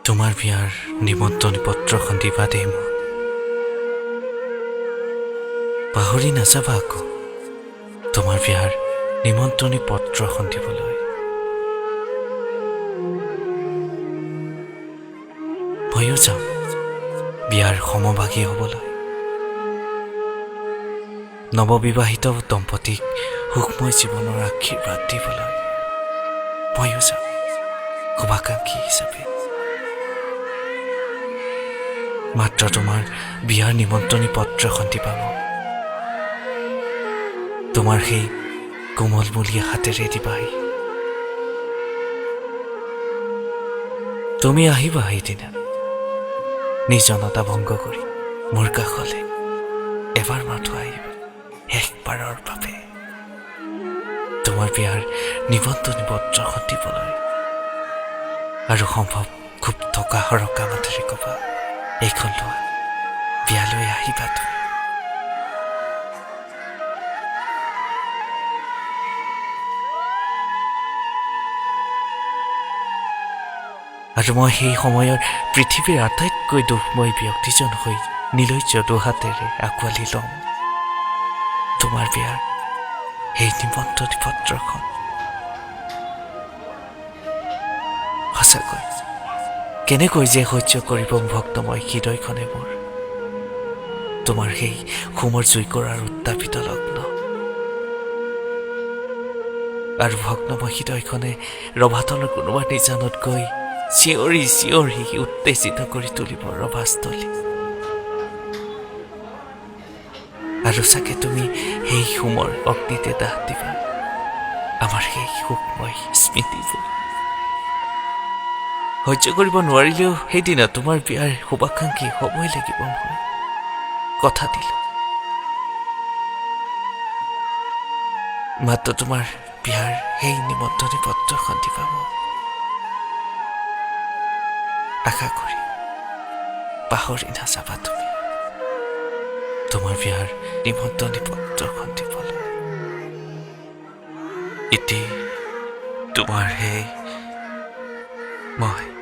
তোমাৰ বিয়াৰ নিমন্ত্ৰণ পত্ৰখন দিবা দেই মোক। পাহৰি নাযাবা আকৌ তোমাৰ বিয়াৰ নিমন্ত্ৰণী পত্ৰখন দিবলৈ। ময়ো যাম বিয়াৰ সমভাগী হ'বলৈ। নৱবিবাহিত দম্পতীক সুখময় জীৱনৰ আশীৰ্বাদ দিবলৈ ময়ো যাম শুভাকাংক্ষী হিচাপে। মাত্ৰ তোমাৰ বিয়াৰ নিমন্ত্ৰণী পত্ৰখন দিবা মোক। তোমাৰ সেই কোমলমূলীয়া হাতেৰে দিবাহি। তুমি আহিবা সেইদিনা নিৰ্জনতা ভংগ কৰি মোৰ কাষলৈ। এবাৰ মাথো আহিবা শেষবাৰৰ বাবে তোমাৰ বিয়াৰ নিমন্ত্ৰণী পত্ৰখন দিবলৈ। আৰু সম্ভৱ খুব থকা সৰকা মাতেৰে ক'বা, এইখন লোৱা, বিয়ালৈ আহিবা তুমি। আৰু মই সেই সময়ৰ পৃথিৱীৰ আটাইতকৈ দুখময় ব্যক্তিজন হৈ নিলজ্জ দুহাতেৰে আঁকোৱালি ল'ম তোমাৰ বিয়াৰ সেই নিমন্ত্ৰণী পত্ৰখন। সঁচাকৈ কেনেকৈ যে সহ্য কৰিব ভক্তময় হৃদয়খনে মোৰ তোমাৰ সেই সুমৰ জুই কৰাৰ উত্তাপিত লগ্ন। আৰু ভগ্নময় হৃদয়খনে ৰভাতলৰ কোনোবা নিজানত গৈ চিঞৰি চিঞৰি উত্তেজিত কৰি তুলিব ৰভাস্থলী। আৰু চাগে তুমি সেই সুমৰ অগ্নিতে দাহ দিবা আমাৰ সেই সুখময় স্মৃতিবোৰ। সহ্য কৰিব নোৱাৰিলেও সেইদিনা তোমাৰ বিয়াৰ শুভাকাংক্ষী হ'বই লাগিব মই, কথা দিলো। মাত্ৰ তোমাৰ বিয়াৰ সেই নিমন্ত্ৰণী পত্ৰখন দিবা মোক। আশা কৰি পাহৰি নাযাবা তুমি তোমাৰ বিয়াৰ নিমন্ত্ৰণী পত্ৰখন দিবলৈ। এটি তোমাৰ হে মই।